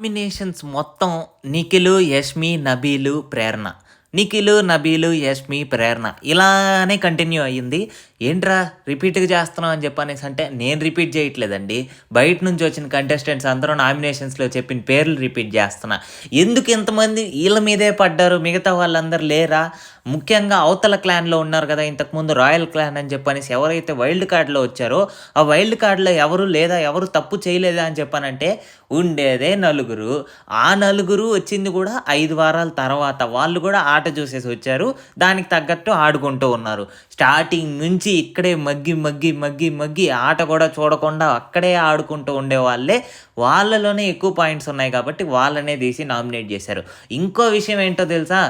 Combinations మొత్తం నిఖిలు, యష్మి, నబీలు, ప్రేరణ. నిఖిలు, నబీలు, యష్మి, ప్రేరణ ఇలానే continue అయ్యింది. ఏంట్రా రిపీట్‌గా చేస్తున్నావు అని చెప్పనేసి అంటే, నేను రిపీట్ చేయట్లేదండి. బయట నుంచి వచ్చిన కంటెస్టెంట్స్ అందరూ నామినేషన్స్‌లో చెప్పిన పేర్లు రిపీట్ చేస్తున్నా. ఎందుకు ఇంతమంది ఈళ్ళ మీదే పడ్డారు, మిగతా వాళ్ళందరూ లేరా? ముఖ్యంగా అవతల క్లాన్‌లో ఉన్నారు కదా! ఇంతకుముందు రాయల్ క్లాన్ అని చెప్పనేసి ఎవరైతే వైల్డ్ కార్డ్‌లో వచ్చారో, ఆ వైల్డ్ కార్డ్‌లో ఎవరు లేదా, ఎవరు తప్పు చేయలేదా అని చెప్పనంటే, ఉండేదే నలుగురు. ఆ నలుగురు వచ్చింది కూడా 5 వారాల తర్వాత. వాళ్ళు కూడా ఆట చూసేసి వచ్చారు. దానికి తగ్గట్టు ఆడుకుంటూ ఉన్నారు. స్టార్టింగ్ నుంచి ఇక్కడే మగ్గి, మగ్గి, మగ్గి, మగ్గి ఆట కూడా చూడకుండా అక్కడే ఆడుకుంటూ ఉండేవాళ్ళే. వాళ్ళలోనే ఎక్కువ పాయింట్స్ ఉన్నాయి కాబట్టి వాళ్ళనే తీసి నామినేట్ చేశారు. ఇంకో విషయం ఏంటో తెలుసా?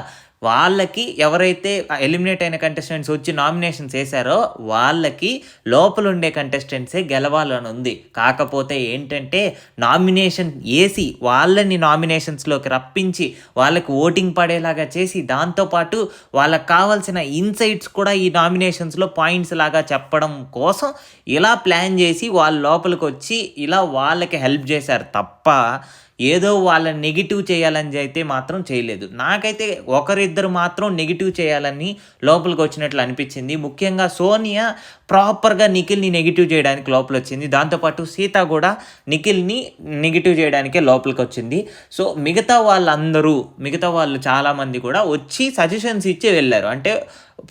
వాళ్ళకి ఎవరైతే ఎలిమినేట్ అయిన కంటెస్టెంట్స్ వచ్చి నామినేషన్స్ ఏసారో, వాళ్ళకి లోపలుండే కంటెస్టెంట్సే గెలవాలని ఉంది. కాకపోతే ఏంటంటే, నామినేషన్ ఏసి, వాళ్ళని నామినేషన్స్‌లోకి రప్పించి, వాళ్ళకి ఓటింగ్ పడేలాగా చేసి, దాంతో పాటు వాళ్ళకి కావాల్సిన ఇన్సైట్స్ కూడా ఈ నామినేషన్స్‌లో పాయింట్స్ లాగా చెప్పడం కోసం ఇలా ప్లాన్ చేసి, వాళ్ళు లోపలికొచ్చి ఇలా వాళ్ళకి హెల్ప్ చేశారు తప్ప, ఏదో వాళ్ళని నెగెటివ్ చేయాలని అయితే మాత్రం చేయలేదు. నాకైతే ఒకరిద్దరు మాత్రం నెగెటివ్ చేయాలని లోపలికొచ్చినట్లు అనిపించింది. ముఖ్యంగా సోనియా ప్రాపర్‌గా నిఖిల్‌ని నెగెటివ్ చేయడానికి లోపలొచ్చింది. దాంతో పాటు సీత కూడా నిఖిల్‌ని నెగెటివ్ చేయడానికే లోపలికొచ్చింది. సో, మిగతా వాళ్ళు చాలామంది కూడా వచ్చి సజెషన్స్ ఇచ్చి వెళ్లారు. అంటే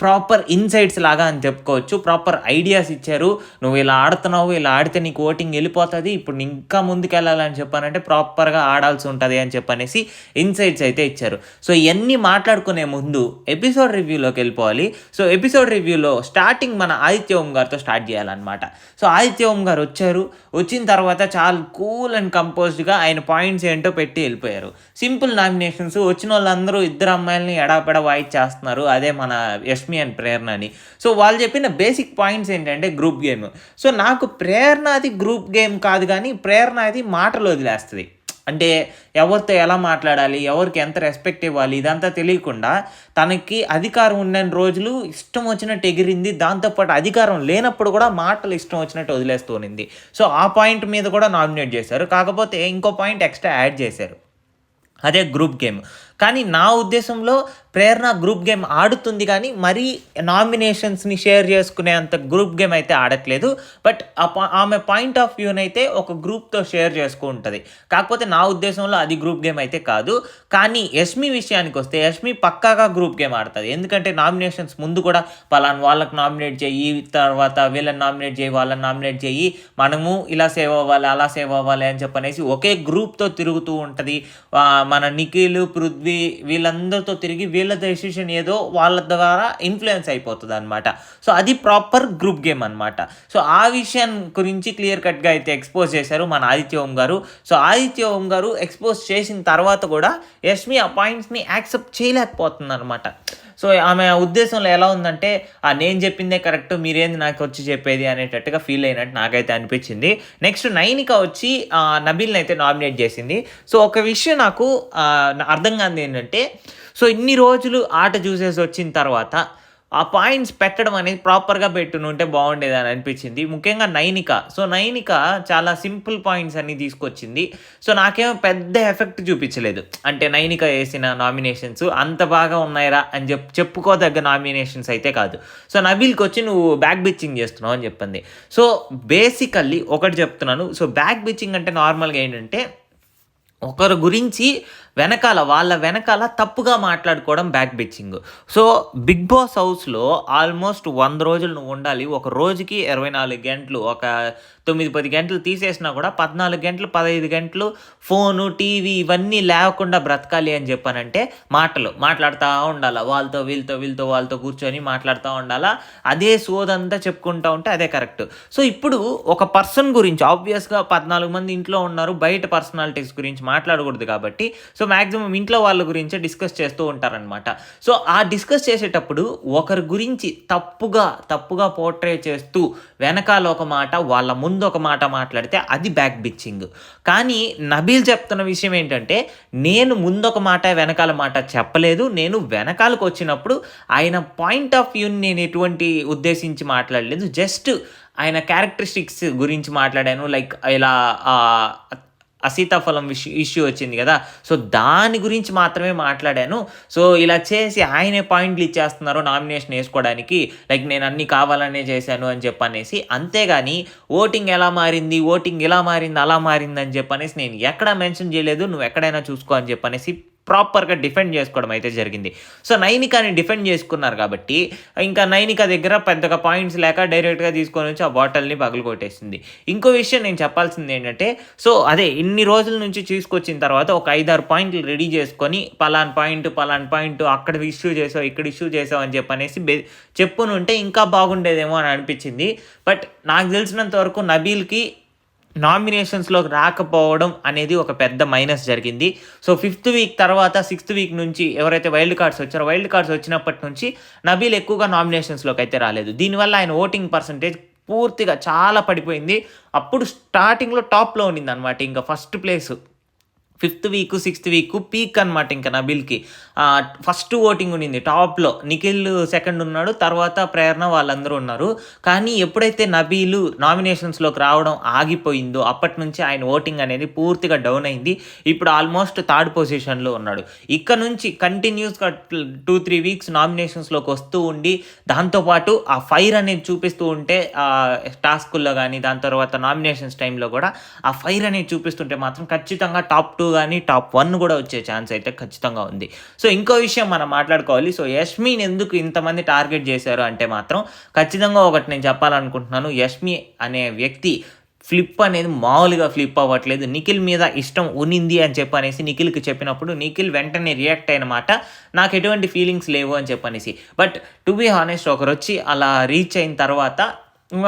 ప్రాపర్ ఇన్సైట్స్ లాగా అని చెప్పుకోవచ్చు. ప్రాపర్ ఐడియాస్ ఇచ్చారు. నువ్వు ఇలా ఆడుతున్నావు, ఇలా ఆడితే నీకు ఓటింగ్ ఎళ్ళిపోతది. ఇప్పుడు ఇంకా ముందుకెళ్ళాలని చెప్పానంటే ప్రాపర్‌గా ఆడాల్సి ఉంటది అని చెప్పనేసి ఇన్సైట్స్ అయితే ఇచ్చారు. సో, ఇయన్నీ మాట్లాడుకునే ముందు ఎపిసోడ్ రివ్యూలోకెళ్ళిపోవాలి. సో, ఎపిసోడ్ రివ్యూలో స్టార్టింగ్ మన ఆదిత్య ఓం గారితో స్టార్ట్ చేయాలనమాట. సో, ఆదిత్య ఓం గారు వచ్చారు. వచ్చిన తర్వాత చాలా కూల్ అండ్ కంపోజ్డ్‌గా ఆయన పాయింట్స్ ఏంటో పెట్టి ఎళ్ళిపోయారు. Simple nominations. వచ్చినోళ్ళందరూ ఇద్దరు అమ్మాయిలని ఎడాపెడా వాయిచ్చేస్తున్నారు. అదే మన యష్మి అండ్ ప్రేరణని. సో, వాళ్ళు చెప్పిన బేసిక్ పాయింట్స్ ఏంటంటే గ్రూప్ గేమ్. సో, నాకు ప్రేరణది గ్రూప్ గేమ్ కాదు గానీ, ప్రేరణది మాటలు వదిలేస్తది. అంటే ఎవరితో ఎలా మాట్లాడాలి, ఎవరికి ఎంత రెస్పెక్ట్ ఇవ్వాలి, ఇదంతా తెలియకుండా తనకి అధికారం ఉన్నన్ని రోజులు ఇష్టం వచ్చినట్టు ఎగిరింది. దాంతో పాటు అధికారం లేనప్పుడు కూడా మాటలు ఇష్టం వచ్చినట్టు వదిలేస్తూ ఉన్నింది. సో, ఆ పాయింట్ మీద కూడా నామినేట్ చేశారు. కాకపోతే ఇంకో పాయింట్ ఎక్స్ట్రా యాడ్ చేశారు. అదే గ్రూప్ గేమ్. కానీ నా ఉద్దేశంలో ప్రేరణ గ్రూప్ గేమ్ ఆడుతుంది కానీ, మరీ నామినేషన్స్‌ని షేర్ చేసుకునే అంత గ్రూప్ గేమ్ అయితే ఆడట్లేదు. బట్ ఆమె పాయింట్ ఆఫ్ వ్యూనైతే ఒక గ్రూప్‌తో షేర్ చేసుకుంటది. కాకపోతే నా ఉద్దేశంలో అది గ్రూప్ గేమ్ అయితే కాదు. కానీ యష్మి విషయానికొస్తే, యష్మి పక్కాగా గ్రూప్ గేమ్ ఆడతది. ఎందుకంటే నామినేషన్స్ ముందు కూడా పలానా వాళ్ళకి నామినేట్ చెయ్యి, తర్వాత వీళ్ళని నామినేట్ చెయ్యి, వాళ్ళని నామినేట్ చెయ్యి, మనము ఇలా సేవ్ అవ్వాలి, అలా సేవ్ అవ్వాలి అని చెప్పనేసి ఒకే గ్రూప్‌తో తిరుగుతూ ఉంటది. మన నిఖిల్, పృథ్వీ వీళ్ళందరితో తిరిగి వీళ్ళ డెసిషన్ ఏదో వాళ్ళ ద్వారా ఇన్‌ఫ్లుయెన్స్ అయిపోతదనమాట. సో, అది ప్రాపర్ గ్రూప్ గేమ్ అనమాట. సో, ఆ విషయం గురించి క్లియర్ కట్‌గా అయితే ఎక్స్‌పోజ్ చేశారు మన ఆదిత్య ఓం గారు. సో, ఆదిత్య ఓం గారు ఎక్స్‌పోజ్ చేసిన తర్వాత కూడా యష్మి ఆ పాయింట్స్‌ని యాక్సెప్ట్ చేయలేకపోతుందనమాట. సో, ఆమె ఉద్దేశంలో ఎలా ఉందంటే, నేను చెప్పిందే కరెక్ట్, మీరేంది నాకొచ్చి చెప్పేది అనేటట్టుగా ఫీల్ అయినట్టు నాకైతే అనిపించింది. నెక్స్ట్ నైనిక వచ్చి నబీల్‌ని అయితే నామినేట్ చేసింది. సో, ఒక విషయం నాకు అర్థం కానిది ఏంటంటే, సో, ఇన్ని రోజులు ఆట చూసేసి వచ్చిన తర్వాత ఆ పాయింట్స్ పెట్టడం అనేది ప్రాపర్‌గా పెట్టునుంటే బాగుండేదని అనిపించింది. ముఖ్యంగా నైనిక. సో, నైనిక చాలా సింపుల్ పాయింట్స్ అన్నీ తీసుకొచ్చింది. సో, నాకేమో పెద్ద ఎఫెక్ట్ చూపించలేదు. అంటే నైనిక ఏసిన నామినేషన్స్ అంత బాగా ఉన్నాయిరా అని చెప్పుకోదగ్గ నామినేషన్స్ అయితే కాదు. సో, నబీల్‌కొచ్చి నువ్వు బ్యాక్ బిచ్చింగ్ చేస్తున్నావు అని చెప్పింది. సో, బేసికల్లీ ఒకటి చెప్తున్నాను. సో, బ్యాక్ బిచ్చింగ్ అంటే నార్మల్‌గా ఏంటంటే, ఒకరి గురించి వాళ్ళ వెనకాల తప్పుగా మాట్లాడుకోవడం back bitching. So, 'Bigg Boss' హౌస్‌లో ఆల్మోస్ట్ 100 రోజులు నువ్వు ఉండాలి. ఒక రోజుకి 24 గంటలు, ఒక 9, 10 గంటలు తీసేసినా కూడా 14 గంటలు, 15 గంటలు ఫోను, టీవీ ఇవన్నీ లేకుండా బ్రతకాలి అని చెప్పానంటే మాట్లాడుతూ ఉండాలా. వాళ్ళతో కూర్చొని మాట్లాడుతూ ఉండాలా. అదే సోదంతా చెప్పుకుంటా ఉంటే అదే కరెక్ట్. సో, ఇప్పుడు ఒక పర్సన్ గురించి ఆబ్వియస్‌గా 14 మంది ఇంట్లో ఉన్నారు. బయట పర్సనాలిటీస్ గురించి మాట్లాడకూడదు కాబట్టి, సో, మాక్సిమం ఇంట్లో వాళ్ళ గురించే డిస్కస్ చేస్తూ ఉంటారనమాట. సో, ఆ డిస్కస్ చేసేటప్పుడు ఒకరి గురించి తప్పుగా పోర్ట్రే చేస్తూ వెనకాల ఒక మాట, వాళ్ళ ముందు ఒక మాట మాట్లాడితే అది బ్యాక్ బిచ్చింగ్. కానీ నబీల్ చెప్తున్న విషయం ఏంటంటే, నేను ముందొక మాట వెనకాల మాట చెప్పలేదు. నేను వెనకాలకు వచ్చినప్పుడు ఆయన పాయింట్ ఆఫ్ వ్యూని నేను ఎటువంటి ఉద్దేశించి మాట్లాడలేదు. జస్ట్ ఆయన క్యారెక్టరిస్టిక్స్ గురించి మాట్లాడాను. లైక్ ఇలా సీతాఫలం ఇష్యూ వచ్చింది కదా, సో దాని గురించి మాత్రమే మాట్లాడాను. సో ఇలా చేసి ఆయనే పాయింట్లు ఇచ్చేస్తున్నారు నామినేషన్ వేసుకోవడానికి, లైక్ నేను అన్నీ కావాలనే చేశాను అని చెప్పనేసి. అంతేగాని ఓటింగ్ ఎలా మారింది, ఓటింగ్ ఇలా మారింది అలా మారింది అని చెప్పనేసి నేను ఎక్కడా మెన్షన్ చేయలేదు. నువ్వు ఎక్కడైనా చూసుకో అని చెప్పనేసి ప్రాపర్గా డిఫెండ్ చేసుకోవడం అయితే జరిగింది. సో నైనికాని డిఫెండ్ చేసుకున్నారు కాబట్టి ఇంకా నైనిక దగ్గర పెద్దగా పాయింట్స్ లేక డైరెక్ట్గా తీసుకొని వచ్చి ఆ బాటిల్ని పగలు కొట్టేసింది. ఇంకో విషయం నేను చెప్పాల్సింది ఏంటంటే, సో అదే ఇన్ని రోజుల నుంచి తీసుకొచ్చిన తర్వాత ఒక 5-6 పాయింట్లు రెడీ చేసుకొని పలాన్ పాయింట్ అక్కడ ఇష్యూ చేసావు ఇక్కడ ఇష్యూ చేసావు అని చెప్పనేసి చెప్పునుంటే ఇంకా బాగుండేదేమో అని అనిపించింది. బట్ నాకు తెలిసినంత వరకు నబీల్కి నామినేషన్స్లోకి రాకపోవడం అనేది ఒక పెద్ద మైనస్ జరిగింది. సో 5th వీక్ తర్వాత 6th వీక్ నుంచి ఎవరైతే వైల్డ్ కార్డ్స్ వచ్చారో, వైల్డ్ కార్డ్స్ వచ్చినప్పటి నుంచి నబీల్ ఎక్కువగా నామినేషన్స్లోకి అయితే రాలేదు. దీనివల్ల ఆయన ఓటింగ్ పర్సంటేజ్ పూర్తిగా చాలా పడిపోయింది. అప్పుడు స్టార్టింగ్లో టాప్లో ఉండింది అనమాట, ఇంకా first place 5th week 6th week peak అనమాట. ఇంకా నబీల్కి ఫస్ట్ ఓటింగ్ ఉండింది టాప్లో, నిఖిల్ సెకండ్ ఉన్నాడు, తర్వాత ప్రేరణ వాళ్ళందరూ ఉన్నారు. కానీ ఎప్పుడైతే నబీలు నామినేషన్స్లోకి రావడం ఆగిపోయిందో అప్పటి నుంచి ఆయన ఓటింగ్ అనేది పూర్తిగా డౌన్ అయింది. ఇప్పుడు ఆల్మోస్ట్ 3rd పొజిషన్లో ఉన్నాడు. ఇక్కడ నుంచి కంటిన్యూస్గా 2-3 వీక్స్ నామినేషన్స్లోకి వస్తూ ఉండి దాంతోపాటు ఆ ఫైర్ అనేది చూపిస్తూ ఉంటే టాస్కుల్లో కానీ దాని తర్వాత నామినేషన్స్ టైంలో కూడా ఆ ఫైర్ అనేది చూపిస్తుంటే మాత్రం ఖచ్చితంగా టాప్ 2 కానీ టాప్ 1 కూడా వచ్చే ఛాన్స్ అయితే ఖచ్చితంగా ఉంది. సో ఇంకో విషయం మనం మాట్లాడుకోవాలి. సో యష్మిని ఎందుకు ఇంతమంది టార్గెట్ చేశారు అంటే మాత్రం ఖచ్చితంగా ఒకటి నేను చెప్పాలనుకుంటున్నాను. యష్మి అనే వ్యక్తి ఫ్లిప్ అనేది మామూలుగా ఫ్లిప్ అవ్వట్లేదు. నిఖిల్ మీద ఇష్టం ఉనింది అని చెప్పనేసి నిఖిల్కి చెప్పినప్పుడు నిఖిల్ వెంటనే రియాక్ట్ అయిన మాట, నాకు ఎటువంటి ఫీలింగ్స్ లేవు అని చెప్పనేసి. బట్ టు బీ హానెస్ట్ ఒకరు వచ్చి అలా రీచ్ అయిన తర్వాత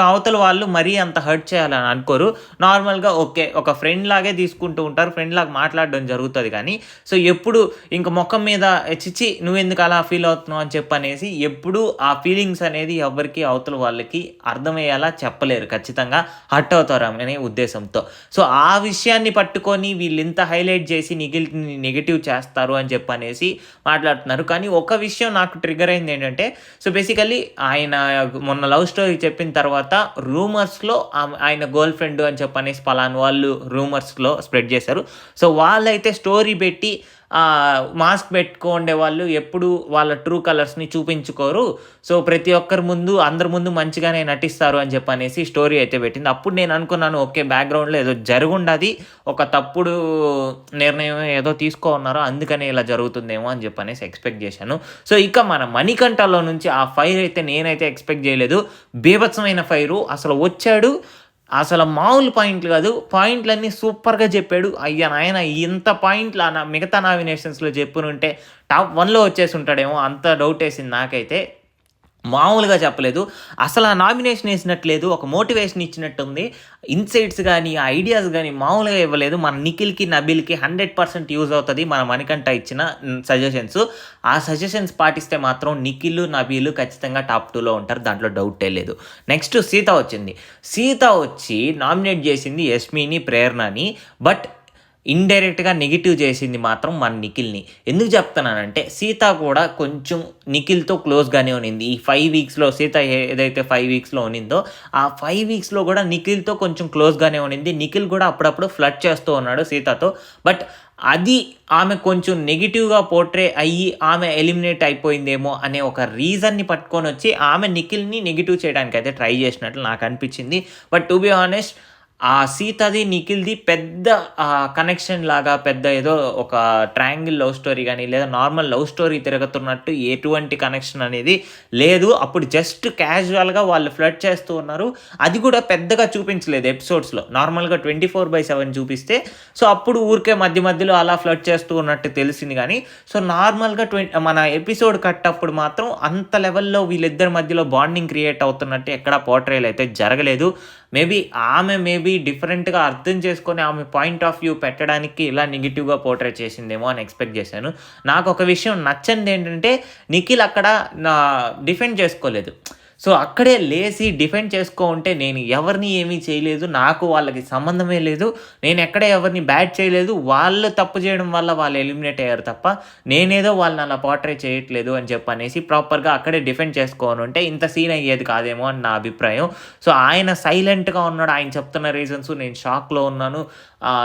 అవతల వాళ్ళు మరీ అంత హర్ట్ చేయాలని అనుకోరు. నార్మల్గా ఓకే ఒక ఫ్రెండ్ లాగే తీసుకుంటూ ఉంటారు, ఫ్రెండ్ లాగా మాట్లాడడం జరుగుతుంది. కానీ సో ఎప్పుడు ఇంక ముఖం మీద చిచ్చి నువ్వెందుకు అలా ఫీల్ అవుతున్నావు అని చెప్పనేసి ఎప్పుడు ఆ ఫీలింగ్స్ అనేది ఎవరికి అవతల వాళ్ళకి అర్థమయ్యేలా చెప్పలేరు, ఖచ్చితంగా హర్ట్ అవుతారు అనే ఉద్దేశంతో. సో ఆ విషయాన్ని పట్టుకొని వీళ్ళు ఇంత హైలైట్ చేసి నెగిటివ్ చేస్తారు అని చెప్పనేసి మాట్లాడుతున్నారు. కానీ ఒక విషయం నాకు ట్రిగర్ అయింది ఏంటంటే, సో బేసికలీ ఆయన మొన్న లవ్ స్టోరీ చెప్పిన తర్వాత రూమర్స్లో ఆయన గర్ల్ ఫ్రెండ్ అని చెప్పనేసి పలానా వాళ్ళు రూమర్స్లో స్ప్రెడ్ చేశారు. సో వాళ్ళైతే స్టోరీ పెట్టి మాస్క్ పెట్టుకోండే వాళ్ళు ఎప్పుడు వాళ్ళ ట్రూ కలర్స్ని చూపించుకోరు, సో ప్రతి ఒక్కరి ముందు అందరి ముందు మంచిగానే నటిస్తారు అని చెప్పనేసి స్టోరీ అయితే పెట్టింది. అప్పుడు నేను అనుకున్నాను ఓకే బ్యాక్గ్రౌండ్లో ఏదో జరుగుండది, ఒక తప్పుడు నిర్ణయం ఏదో ఉన్నారు అందుకనే ఇలా జరుగుతుందేమో అని చెప్పనేసి ఎక్స్పెక్ట్ చేశాను. సో ఇక మన మణికంఠలో నుంచి ఆ ఫైర్ అయితే నేనైతే ఎక్స్పెక్ట్ చేయలేదు. బీభత్సమైన ఫైరు అసలు వచ్చాడు, అసలు మామూలు పాయింట్లు కాదు, పాయింట్లన్నీ సూపర్గా చెప్పాడు. అయ్యా నాయన ఇంత పాయింట్లు మిగతా నామినేషన్స్లో చెప్పునుంటే టాప్ 1లో వచ్చేసి ఉంటాడేమో, అంత డౌట్ వేసింది నాకైతే. మామూలుగా చెప్పలేదు, అసలు ఆ నామినేషన్ వేసినట్లేదు, ఒక మోటివేషన్ ఇచ్చినట్టుంది. ఇన్సైట్స్ కానీ ఐడియాస్ కానీ మామూలుగా ఇవ్వలేదు. మన నిఖిల్కి నబీల్కి 100% యూజ్ అవుతుంది మన మణికంఠ ఇచ్చిన సజెషన్స్. ఆ సజెషన్స్ పాటిస్తే మాత్రం నిఖిల్ నబీలు ఖచ్చితంగా టాప్ 2లో ఉంటారు, దాంట్లో డౌటే లేదు. నెక్స్ట్ సీత వచ్చింది. సీత వచ్చి నామినేట్ చేసింది యష్మిని ప్రేరణని, బట్ ఇండైరెక్ట్గా నెగిటివ్ చేసింది మాత్రం మన నిఖిల్ని. ఎందుకు చెప్తున్నానంటే సీత కూడా కొంచెం నిఖిల్తో క్లోజ్గానే ఉన్నింది ఈ 5 వీక్స్లో. సీత ఏదైతే 5 వీక్స్లో ఉన్నిందో ఆ 5 వీక్స్లో కూడా నిఖిల్తో కొంచెం క్లోజ్గానే ఉన్నింది. నిఖిల్ కూడా అప్పుడప్పుడు ఫ్లర్ట్ చేస్తూ ఉన్నాడు సీతతో. బట్ అది ఆమె కొంచెం నెగిటివ్గా పోర్ట్రే అయ్యి ఆమె ఎలిమినేట్ అయిపోయిందేమో అనే ఒక రీజన్ని పట్టుకొని వచ్చి ఆమె నిఖిల్ని నెగిటివ్ చేయడానికి అయితే ట్రై చేసినట్లు నాకు అనిపించింది. బట్ టు బి ఆనెస్ట్ ఆ సీతది నిఖిల్ది పెద్ద కనెక్షన్ లాగా, పెద్ద ఏదో ఒక ట్రయాంగిల్ లవ్ స్టోరీ కానీ లేదా నార్మల్ లవ్ స్టోరీ తిరుగుతున్నట్టు ఎటువంటి కనెక్షన్ అనేది లేదు. అప్పుడు జస్ట్ క్యాజువల్గా వాళ్ళు ఫ్లర్ట్ చేస్తూ ఉన్నారు, అది కూడా పెద్దగా చూపించలేదు ఎపిసోడ్స్లో. నార్మల్గా 24/7 చూపిస్తే సో అప్పుడు ఊరికే మధ్య మధ్యలో అలా ఫ్లర్ట్ చేస్తూ ఉన్నట్టు తెలిసింది. కానీ సో నార్మల్గా మన ఎపిసోడ్ కట్ అప్పుడు మాత్రం అంత లెవెల్లో వీళ్ళిద్దరి మధ్యలో బాండింగ్ క్రియేట్ అవుతున్నట్టు ఎక్కడా పోర్ట్రేల్ అయితే జరగలేదు. మేబీ డిఫరెంట్గా అర్థం చేసుకొని ఆమె పాయింట్ ఆఫ్ వ్యూ పెట్టడానికి ఇలా నెగిటివ్గా పోర్ట్రేట్ చేసిందేమో అని ఎక్స్పెక్ట్ చేశాను. నాకు ఒక విషయం నచ్చనిది ఏంటంటే నిఖిల్ అక్కడ డిఫెండ్ చేసుకోలేదు. సో, అక్కడే లేసి డిఫెండ్ చేసుకో ఉంటే నేను ఎవరిని ఏమీ చేయలేదు. నాకు వాళ్ళకి సంబంధమే లేదు. నేనెక్కడ ఎవరిని బ్యాడ్ చేయలేదు. వాళ్ళు తప్పు చేయడం వల్ల వాళ్ళు ఎలిమినేట్ అయ్యారు తప్ప, నేనేదో వాళ్ళని అలా పోర్ట్రే చేయట్లేదు అని చెప్పనేసి ప్రాపర్‌గా అక్కడే డిఫెండ్ చేసుకోనుంటే ఇంత సీన్ అయ్యేది కాదేమో అని నా అభిప్రాయం. సో, ఆయన సైలెంట్‌గా ఉన్నాడు. ఆయన చెప్తున్న రీజన్స్ నేను షాక్‌లో ఉన్నాను.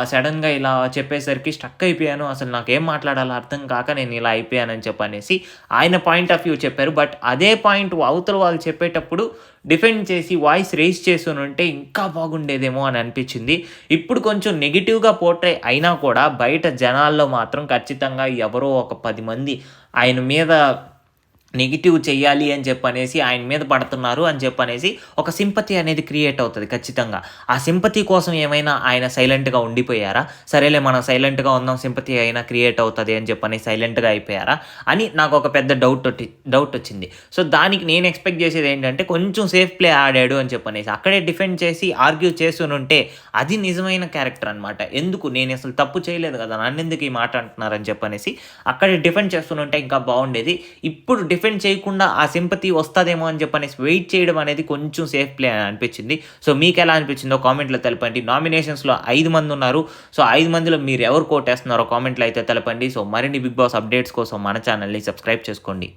సడెన్‌గా ఇలా చెప్పేసరికి స్ట్రక్ అయిపోయాను. అసలు నాకేం మాట్లాడాలో అర్థం కాక నేను ఇలా అయిపోయానని చెప్పనేసి ఆయన పాయింట్ ఆఫ్ వ్యూ చెప్పారు. బట్ అదే పాయింట్ అవతల వాళ్ళు చెప్పేటప్పుడు డిఫెండ్ చేసి వాయిస్ రైజ్ చేసునుంటే ఇంకా బాగుండేదేమో అని అనిపించింది. ఇప్పుడు కొంచెం నెగెటివ్‌గా పోర్ట్రే అయినా కూడా బయట జనాల్లో మాత్రం ఖచ్చితంగా ఎవరో ఒక 10 మంది ఆయన మీద నెగెటివ్ చెయ్యాలి అని చెప్పనేసి ఆయన మీద పడుతున్నారు అని చెప్పనేసి ఒక సింపతి అనేది క్రియేట్ అవుతది ఖచ్చితంగా. ఆ సింపతి కోసం ఏమైనా ఆయన సైలెంట్‌గా ఉండిపోయారా? సరేలే మనం సైలెంట్‌గా ఉందాం సింపతి అయినా క్రియేట్ అవుతది అని చెప్పని సైలెంట్‌గా అయిపోయారా? అని నాకొక పెద్ద డౌటొచ్చింది. సో, దానికి నేను ఎక్స్‌పెక్ట్ చేసేదేంటంటే కొంచెం సేఫ్ ప్లే ఆడాడు అని చెప్పనేసి. అక్కడే డిఫెండ్ చేసి ఆర్గ్యూ చేసునుంటే అది నిజమైన క్యారెక్టర్ అనమాట. ఎందుకు నేనసలు తప్పు చేయలేదు కదా! నన్నెందుకు ఈ మాట అంటున్నారని చెప్పనేసి అక్కడే డిఫెండ్ చేస్తునుంటే ఇంకా బావుండేది. ఇప్పుడు డిఫెండ్ చేయకుండా ఆ సింపతి వస్తదేమో అని చెప్పనేసి వెయిట్ చేయడం అనేది కొంచెం సేఫ్ ప్లే అని అనిపించింది. సో, మీకెలా అనిపించిందో కామెంట్‌లో తెలపండి. నామినేషన్స్‌లో 5 మందున్నారు. సో, 5 మందిలో మీరు ఎవరికి ఓటేస్తున్నారో కామెంట్‌లో అయితే తెలపండి. సో, మరిన్ని బిగ్ బాస్ అప్డేట్స్ కోసం మన ఛానల్‌ని సబ్స్క్రైబ్ చేసుకోండి.